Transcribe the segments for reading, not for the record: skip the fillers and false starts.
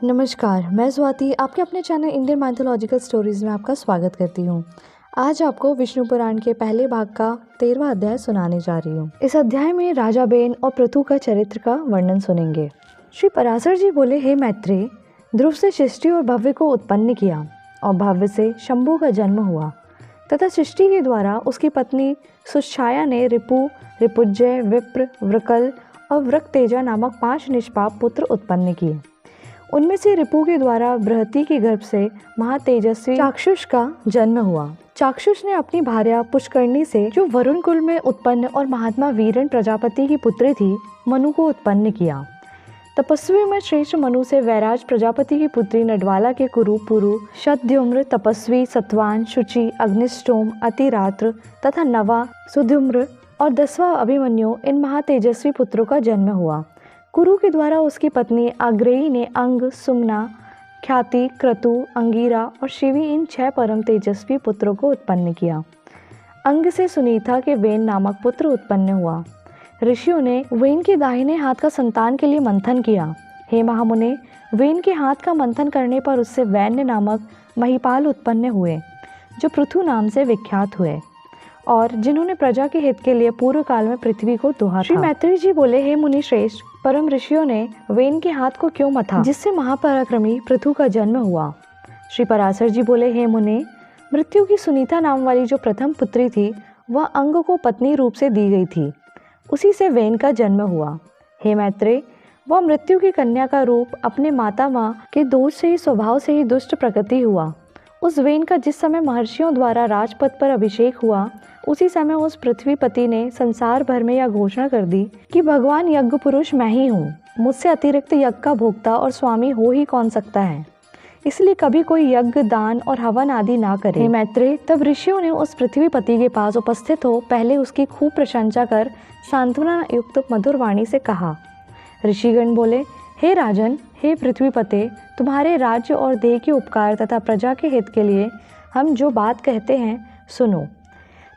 नमस्कार, मैं स्वाति आपके अपने चैनल इंडियन माइथोलॉजिकल स्टोरीज़ में आपका स्वागत करती हूँ। आज आपको विष्णु पुराण के पहले भाग का 13वां अध्याय सुनाने जा रही हूँ। इस अध्याय में राजा बेन और पृथु का चरित्र का वर्णन सुनेंगे। श्री पराशर जी बोले, हे मैत्रेय, ध्रुव से सृष्टि और भव्य को उत्पन्न किया और भव्य से शंभु का जन्म हुआ तथा सृष्टि के द्वारा उसकी पत्नी सुच्छाया ने रिपु, रिपुज्जय, विप्र, वृकल और वृकतेजा नामक 5 निष्पाप पुत्र उत्पन्न किए। उनमें से रिपु के द्वारा बृहति के गर्भ से महातेजस्वी चाक्षुष का जन्म हुआ। चाक्षुष ने अपनी भार्या पुष्करणी से, जो वरुण कुल में उत्पन्न और महात्मा वीरण प्रजापति की पुत्री थी, मनु को उत्पन्न किया। तपस्वी में श्रेष्ठ मनु से वैराज प्रजापति की पुत्री नडवाला के कुरु, पुरु, शतद्युम्र, तपस्वी, सत्वान, शुचि, अग्निष्टोम, अतिरात्र तथा नवा, सुद्युम्र और 10वां अभिमन्यु, इन महातेजस्वी पुत्रों का जन्म हुआ। कुरु के द्वारा उसकी पत्नी आग्रेयी ने अंग, सुमना, ख्याति, क्रतु, अंगीरा और शिवी, इन 6 परम तेजस्वी पुत्रों को उत्पन्न किया। अंग से सुनीता के वेन नामक पुत्र उत्पन्न हुआ। ऋषियों ने वेन के दाहिने हाथ का संतान के लिए मंथन किया। हे महामुने, वेन के हाथ का मंथन करने पर उससे वैन्य नामक महिपाल उत्पन्न हुए, जो पृथु नाम से विख्यात हुए और जिन्होंने प्रजा के हित के लिए पूर्व काल में पृथ्वी को दुहा था। श्री मैत्रेय जी बोले, हे मुनि श्रेष्ठ, परम ऋषियों ने वेन के हाथ को क्यों मथा, जिससे महापराक्रमी पृथु का जन्म हुआ। श्री पराशर जी बोले, हे मुने, मृत्यु की सुनीता नाम वाली जो प्रथम पुत्री थी, वह अंग को पत्नी रूप से दी गई थी, उसी से वेन का जन्म हुआ। हे मैत्रेय, वह मृत्यु की कन्या का रूप अपने माता माँ के दोष से ही, स्वभाव से ही दुष्ट प्रकृति हुआ। उस वेन का जिस समय महर्षियों द्वारा राजपद पर अभिषेक हुआ, उसी समय उस पृथ्वीपति ने संसार भर में यह घोषणा कर दी कि भगवान यज्ञ पुरुष मैं ही हूँ, मुझसे अतिरिक्त यज्ञ का भोक्ता और स्वामी हो ही कौन सकता है। इसलिए कभी कोई यज्ञ, दान और हवन आदि ना करे। हे मैत्रेय, तब ऋषियों ने उस पृथ्वीपति के पास उपस्थित हो पहले उसकी खूब प्रशंसा कर सांत्वना युक्त मधुर वाणी से कहा। ऋषिगण बोले, हे राजन, हे पृथ्वीपते, तुम्हारे राज्य और देह के उपकार तथा प्रजा के हित के लिए हम जो बात कहते हैं सुनो।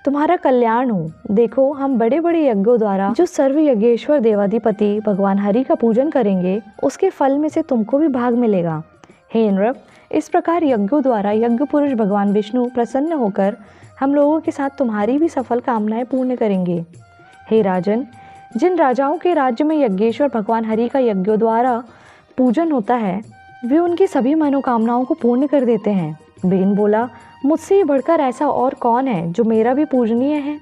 तुम्हारा कल्याण हो। देखो, हम बड़े बड़े यज्ञों द्वारा जो सर्व यज्ञेश्वर देवाधिपति भगवान हरि का पूजन करेंगे, उसके फल में से तुमको भी भाग मिलेगा। हे नृप, इस प्रकार यज्ञों द्वारा यज्ञ पुरुष भगवान विष्णु प्रसन्न होकर हम लोगों के साथ तुम्हारी भी सफल कामनाएं पूर्ण करेंगे। हे राजन, जिन राजाओं के राज्य में यज्ञेश्वर भगवान हरि का यज्ञों द्वारा पूजन होता है, वे उनकी सभी मनोकामनाओं को पूर्ण कर देते हैं। बेन बोला, मुझसे ही बढ़कर ऐसा और कौन है जो मेरा भी पूजनीय है,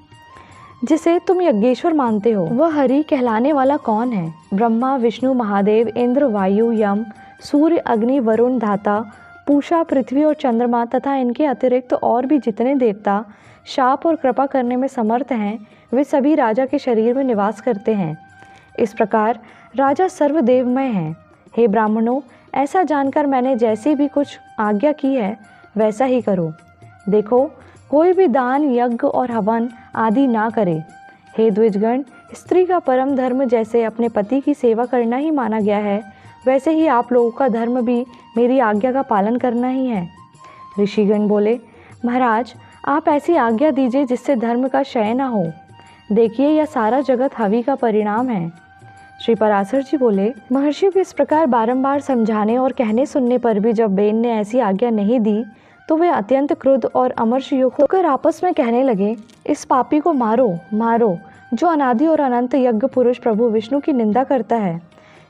जिसे तुम यज्ञेश्वर मानते हो। वह हरि कहलाने वाला कौन है? ब्रह्मा, विष्णु, महादेव, इंद्र, वायु, यम, सूर्य, अग्नि, वरुण, धाता, पूषा, पृथ्वी और चंद्रमा तथा इनके अतिरिक्त और भी जितने देवता शाप और कृपा करने में समर्थ हैं, वे सभी राजा के शरीर में निवास करते हैं। इस प्रकार राजा सर्वदेवमय हैं। हे ब्राह्मणों, ऐसा जानकर मैंने जैसी भी कुछ आज्ञा की है वैसा ही करो। देखो, कोई भी दान, यज्ञ और हवन आदि ना करे। हे द्विजगण, स्त्री का परम धर्म जैसे अपने पति की सेवा करना ही माना गया है, वैसे ही आप लोगों का धर्म भी मेरी आज्ञा का पालन करना ही है। ऋषिगण बोले, महाराज, आप ऐसी आज्ञा दीजिए जिससे धर्म का क्षय न हो। देखिए, यह सारा जगत हवि का परिणाम है। श्री पराशर जी बोले, महर्षियों के इस प्रकार बारंबार समझाने और कहने सुनने पर भी जब बेन ने ऐसी आज्ञा नहीं दी, तो वे अत्यंत क्रुद्ध और अमर्ष युक्त होकर आपस में कहने लगे, इस पापी को मारो, मारो, जो अनादि और अनंत यज्ञ पुरुष प्रभु विष्णु की निंदा करता है।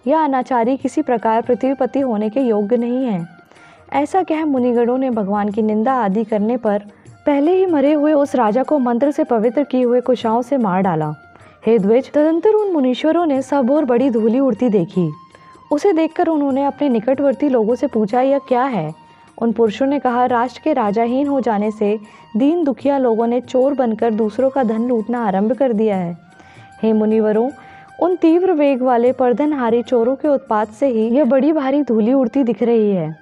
यह अनाचारी किसी प्रकार पृथ्वीपति होने के योग्य नहीं है। ऐसा कह मुनिगणों ने भगवान की निंदा आदि करने पर पहले ही मरे हुए उस राजा को मंत्र से पवित्र किए हुए कुशाओं से मार डाला। हे द्विज, तदंतर उन मुनीश्वरों ने सब और बड़ी धूलि उड़ती देखी। उसे देखकर उन्होंने अपने निकटवर्ती लोगों से पूछा, यह क्या है? उन पुरुषों ने कहा, राष्ट्र के राजाहीन हो जाने से दीन दुखिया लोगों ने चोर बनकर दूसरों का धन लूटना आरंभ कर दिया है। हे मुनिवरों, उन तीव्र वेग वाले परधनहारी चोरों के उत्पात से ही यह बड़ी भारी धूलि उड़ती दिख रही है।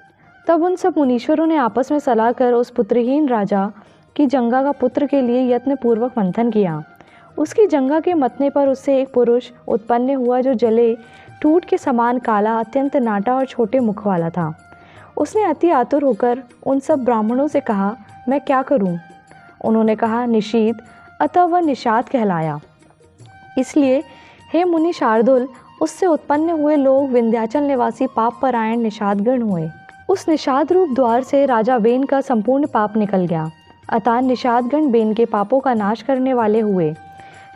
तब उन सब मुनीश्वरों ने आपस में सलाह कर उस पुत्रहीन राजा की जंगा का पुत्र के लिए यत्न पूर्वक मंथन किया। उसकी जंगा के मतने पर उससे एक पुरुष उत्पन्न हुआ, जो जले टूट के समान काला, अत्यंत नाटा और छोटे मुख वाला था। उसने अति आतुर होकर उन सब ब्राह्मणों से कहा, मैं क्या करूं? उन्होंने कहा, निशीत, अतः वह निषाद कहलाया। इसलिए हे मुनि शार्दुल, उससे उत्पन्न हुए लोग विंध्याचल निवासी पाप परायण निषादगण हुए। उस निषाद रूप द्वार से राजा बेन का संपूर्ण पाप निकल गया। अतः निषादगण बेन के पापों का नाश करने वाले हुए।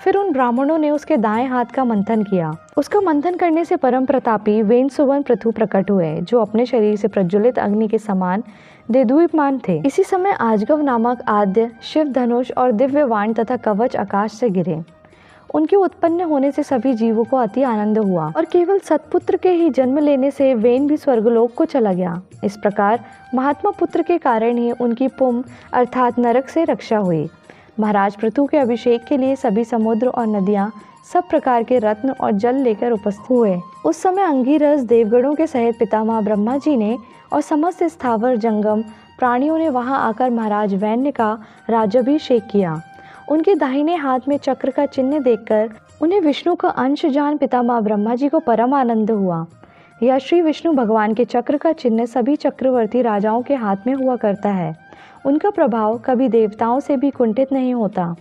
फिर उन ब्राह्मणों ने उसके दाएं हाथ का मंथन किया। उसका मंथन करने से परम प्रतापी वेन सुवर्ण पृथु प्रकट हुए, जो अपने शरीर से प्रज्वलित अग्नि के समान देदीप्यमान थे। इसी समय आजगव नामक आद्य शिव धनुष और दिव्य वाण तथा कवच आकाश से गिरे। उनके उत्पन्न होने से सभी जीवों को अति आनंद हुआ और केवल सतपुत्र के ही जन्म लेने से वेन भी स्वर्गलोक को चला गया। इस प्रकार महात्मा पुत्र के कारण ही उनकी पुम अर्थात नरक से रक्षा हुई। महाराज पृथु के अभिषेक के लिए सभी समुद्र और नदियाँ सब प्रकार के रत्न और जल लेकर उपस्थित हुए। उस समय अंगीरस देवगणों के सहित पितामह ब्रह्मा जी ने और समस्त स्थावर जंगम प्राणियों ने वहां आकर महाराज वैन्य का राज्याभिषेक किया। उनके दाहिने हाथ में चक्र का चिन्ह देखकर उन्हें विष्णु का अंश जान पितामह ब्रह्मा जी को परम आनंद हुआ। यह श्री विष्णु भगवान के चक्र का चिन्ह सभी चक्रवर्ती राजाओं के हाथ में हुआ करता है। उनका प्रभाव कभी देवताओं से भी कुंठित नहीं होता।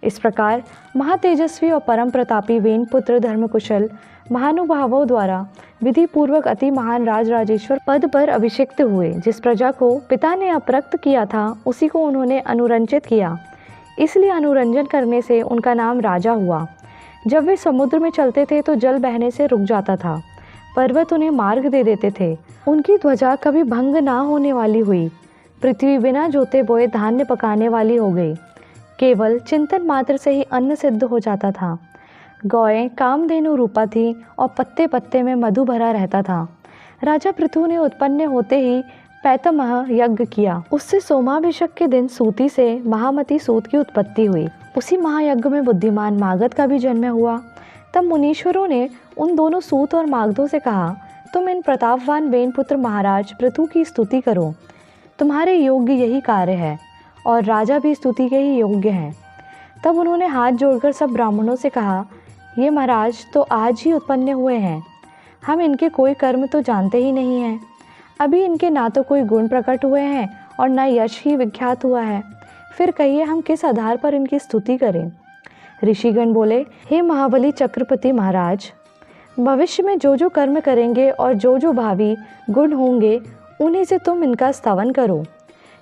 इस प्रकार महातेजस्वी और परम प्रतापी वेन पुत्र धर्मकुशल महानुभावों द्वारा विधि पूर्वक अति महान राजराजेश्वर पद पर अभिषिक्त हुए। जिस प्रजा को पिता ने अपरक्त किया था उसी को उन्होंने अनुरंजित किया, इसलिए अनुरंजन करने से उनका नाम राजा हुआ। जब वे समुद्र में चलते थे तो जल बहने से रुक जाता था, पर्वत उन्हें मार्ग दे देते थे। उनकी ध्वजा कभी भंग ना होने वाली हुई। पृथ्वी बिना जोते बोए धान्य पकाने वाली हो गई। केवल चिंतन मात्र से ही अन्न सिद्ध हो जाता था। गौएं कामधेनु रूपा थी और पत्ते पत्ते में मधु भरा रहता था। राजा पृथु ने उत्पन्न होते ही पैतमह यज्ञ किया। उससे सोमाभिषेक के दिन सूती से महामती सूत की उत्पत्ति हुई। उसी महायज्ञ में बुद्धिमान मागध का भी जन्म हुआ। तब मुनीश्वरों ने उन दोनों सूत और मागधों से कहा, तुम इन प्रतापवान वेन पुत्र महाराज पृथु की स्तुति करो, तुम्हारे योग्य यही कार्य है और राजा भी स्तुति के ही योग्य हैं। तब उन्होंने हाथ जोड़कर सब ब्राह्मणों से कहा, ये महाराज तो आज ही उत्पन्न हुए हैं, हम इनके कोई कर्म तो जानते ही नहीं हैं। अभी इनके ना तो कोई गुण प्रकट हुए हैं और न यश ही विख्यात हुआ है, फिर कहिए हम किस आधार पर इनकी स्तुति करें। ऋषिगण बोले, हे महाबली चक्रपति महाराज, भविष्य में जो जो कर्म करेंगे और जो भावी गुण होंगे उन्हीं से तुम इनका स्तवन करो।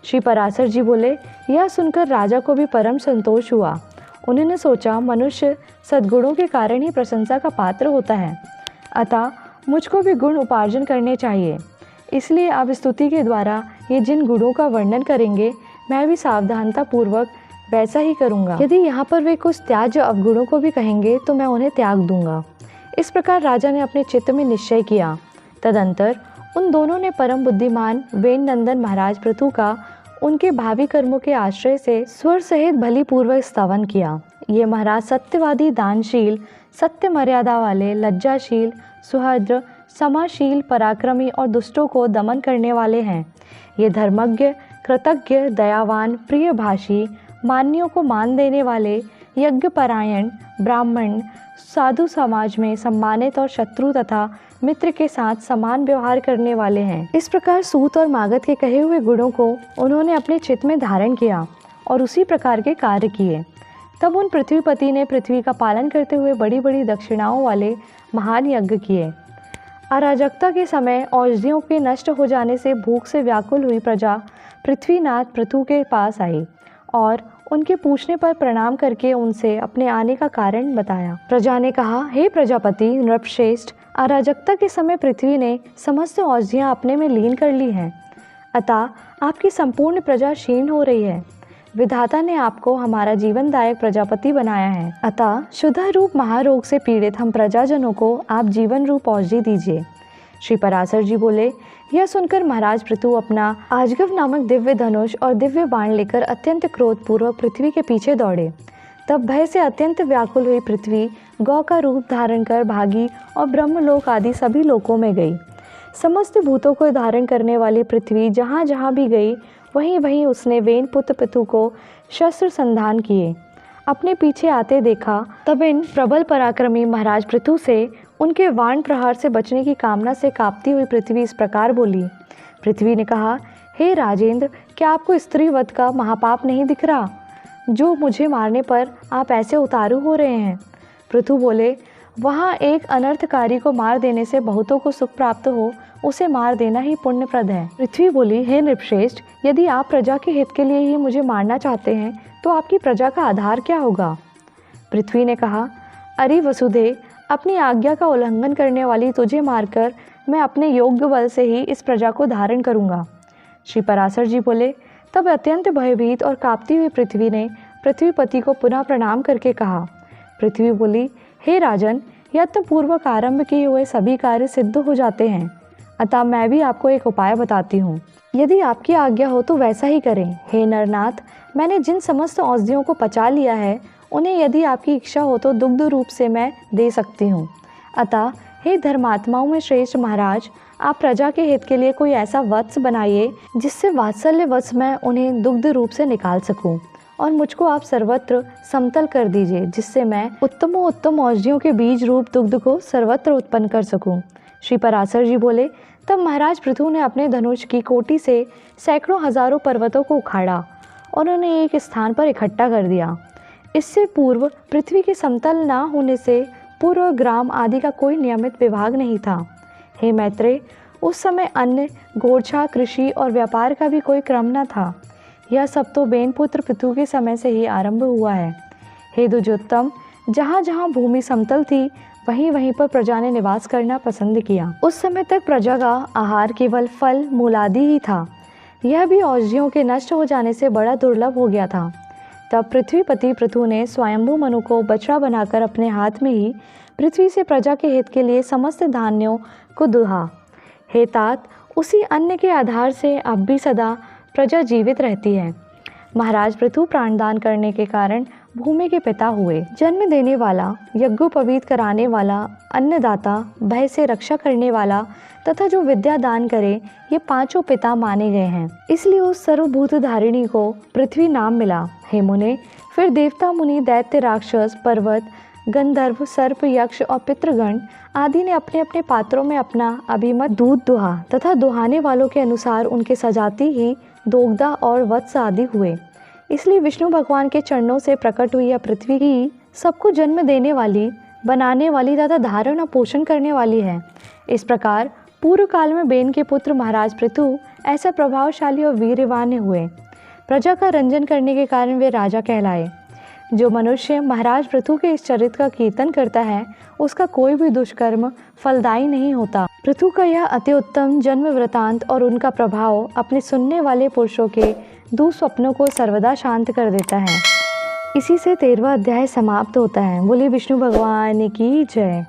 श्री पराशर जी बोले, यह सुनकर राजा को भी परम संतोष हुआ। उन्होंने सोचा, मनुष्य सद्गुणों के कारण ही प्रशंसा का पात्र होता है, अतः मुझको भी गुण उपार्जन करने चाहिए। इसलिए अब स्तुति के द्वारा ये जिन गुणों का वर्णन करेंगे मैं भी सावधानता पूर्वक वैसा ही करूँगा। यदि यहाँ पर वे कुछ त्याज्य अवगुणों को भी कहेंगे तो मैं उन्हें त्याग दूंगा। इस प्रकार राजा ने अपने चित्त में निश्चय किया। तदंतर उन दोनों ने परम बुद्धिमान वेन नंदन महाराज पृथु का उनके भावी कर्मों के आश्रय से स्वर सहित भली पूर्वक स्तवन किया। ये महाराज सत्यवादी, दानशील, सत्य मर्यादा वाले, लज्जाशील, सुहृद, समाशील, पराक्रमी और दुष्टों को दमन करने वाले हैं। ये धर्मज्ञ, कृतज्ञ, दयावान, प्रियभाषी, मान्यों को मान देने वाले, यज्ञपरायण, ब्राह्मण, साधु समाज में सम्मानित और शत्रु तथा मित्र के साथ समान व्यवहार करने वाले हैं। इस प्रकार सूत और मागध के कहे हुए गुणों को उन्होंने अपने चित्त में धारण किया और उसी प्रकार के कार्य किए। तब उन पृथ्वीपति ने पृथ्वी का पालन करते हुए बड़ी बड़ी दक्षिणाओं वाले महान यज्ञ किए। अराजकता के समय औषधियों के नष्ट हो जाने से भूख से व्याकुल हुई प्रजा पृथ्वीनाथ पृथु के पास आई और उनके पूछने पर प्रणाम करके उनसे अपने आने का कारण बताया। प्रजा ने कहा, हे प्रजापति नृपश्रेष्ठ, अराजकता के समय पृथ्वी ने समस्त औषधियाँ अपने में लीन कर ली हैं, अतः आपकी संपूर्ण प्रजा क्षीण हो रही है। विधाता ने आपको हमारा जीवनदायक प्रजापति बनाया है, अतः शुद्ध रूप महारोग से पीड़ित हम प्रजाजनों को आप जीवन रूप औषधि दीजिए। श्री पराशर जी बोले, यह सुनकर महाराज पृथु अपना आजगव नामक दिव्य धनुष और दिव्य बाण लेकर अत्यंत क्रोधपूर्वक पृथ्वी के पीछे दौड़े। तब भय से अत्यंत व्याकुल हुई पृथ्वी गौ का रूप धारण कर भागी और ब्रह्मलोक आदि सभी लोकों में गई। समस्त भूतों को धारण करने वाली पृथ्वी जहाँ जहाँ भी गई वहीं वहीं उसने वेन पुत्र पृथु को शस्त्र संधान किए। अपने पीछे आते देखा, तब इन प्रबल पराक्रमी महाराज पृथु से उनके वाण प्रहार से बचने की कामना से कांपती हुई पृथ्वी इस प्रकार बोली। पृथ्वी ने कहा, हे राजेंद्र, क्या आपको स्त्री वध का महापाप नहीं दिख रहा, जो मुझे मारने पर आप ऐसे उतारू हो रहे हैं? पृथु बोले, वहाँ एक अनर्थकारी को मार देने से बहुतों को सुख प्राप्त हो, उसे मार देना ही पुण्यप्रद है। पृथ्वी बोली, हे नृपश्रेष्ठ, यदि आप प्रजा के हित के लिए ही मुझे मारना चाहते हैं तो आपकी प्रजा का आधार क्या होगा? पृथ्वी ने कहा, अरे वसुदेव, अपनी आज्ञा का उल्लंघन करने वाली तुझे मारकर मैं अपने योग्य बल से ही इस प्रजा को धारण करूंगा। श्री पराशर जी बोले, तब अत्यंत भयभीत और कांपती हुई पृथ्वी ने पृथ्वीपति को पुनः प्रणाम करके कहा। पृथ्वी बोली, हे राजन, यत्न पूर्वक आरंभ किए हुए सभी कार्य सिद्ध हो जाते हैं, अतः मैं भी आपको एक उपाय बताती हूँ। यदि आपकी आज्ञा हो तो वैसा ही करें। हे नरनाथ, मैंने जिन समस्त औषधियों को पचा लिया है उन्हें यदि आपकी इच्छा हो तो दुग्ध रूप से मैं दे सकती हूँ। अतः हे धर्मात्माओं में श्रेष्ठ महाराज, आप प्रजा के हित के लिए कोई ऐसा वत्स बनाइए जिससे वात्सल्यवश मैं उन्हें दुग्ध रूप से निकाल सकूं, और मुझको आप सर्वत्र समतल कर दीजिए जिससे मैं उत्तम औषधियों के बीज रूप दुग्ध को सर्वत्र उत्पन्न कर सकूं। श्री पराशर जी बोले, तब महाराज पृथु ने अपने धनुष की कोटि से सैकड़ों हजारों पर्वतों को उखाड़ा और उन्हें एक स्थान पर इकट्ठा कर दिया। इससे पूर्व पृथ्वी के समतल न होने से पूर्व ग्राम आदि का कोई नियमित विभाग नहीं था। हे मैत्रेय, उस समय अन्न, गोरछा, कृषि और व्यापार का भी कोई क्रम न था। यह सब तो बेनपुत्र पृथु के समय से ही आरंभ हुआ है। हे द्विजोत्तम, जहाँ जहाँ भूमि समतल थी वहीं वहीं पर प्रजा ने निवास करना पसंद किया। उस समय तक प्रजा का आहार केवल फल मूलादि ही था। यह भी औषधियों के नष्ट हो जाने से बड़ा दुर्लभ हो गया था। तब पृथ्वीपति पृथु ने स्वयंभू मनु को बछड़ा बनाकर अपने हाथ में ही पृथ्वी से प्रजा के हित के लिए समस्त धान्यों को दुहा। हे तात, उसी अन्न के आधार से अब भी सदा प्रजा जीवित रहती है। महाराज पृथु प्राणदान करने के कारण भूमि के पिता हुए। जन्म देने वाला, यज्ञोपवीत कराने वाला, अन्नदाता, भय से रक्षा करने वाला तथा जो विद्या दान करे, ये पांचों पिता माने गए हैं। इसलिए उस सर्वभूत धारिणी को पृथ्वी नाम मिला। हे मुने, फिर देवता, मुनि, दैत्य, राक्षस, पर्वत, गंधर्व, सर्प, यक्ष और पितृगण आदि ने अपने अपने पात्रों में अपना अभिमत दूध दुहा तथा दुहाने वालों के अनुसार उनके सजाती ही दोग्धा और वत्स आदि हुए। इसलिए विष्णु भगवान के चरणों से प्रकट हुई यह पृथ्वी ही सबको जन्म देने वाली, बनाने वाली तथा धारण और पोषण करने वाली है। इस प्रकार पूर्व काल में बेन के पुत्र महाराज पृथु ऐसा प्रभावशाली और वीर्यवान हुए। प्रजा का रंजन करने के कारण वे राजा कहलाए। जो मनुष्य महाराज पृथु के इस चरित्र का कीर्तन करता है उसका कोई भी दुष्कर्म फलदायी नहीं होता। पृथु का यह अति उत्तम जन्म वृतांत और उनका प्रभाव अपने सुनने वाले पुरुषों के दुस्वप्नों को सर्वदा शांत कर देता है। इसी से 13वां अध्याय समाप्त होता है। बोलिए विष्णु भगवान की जय।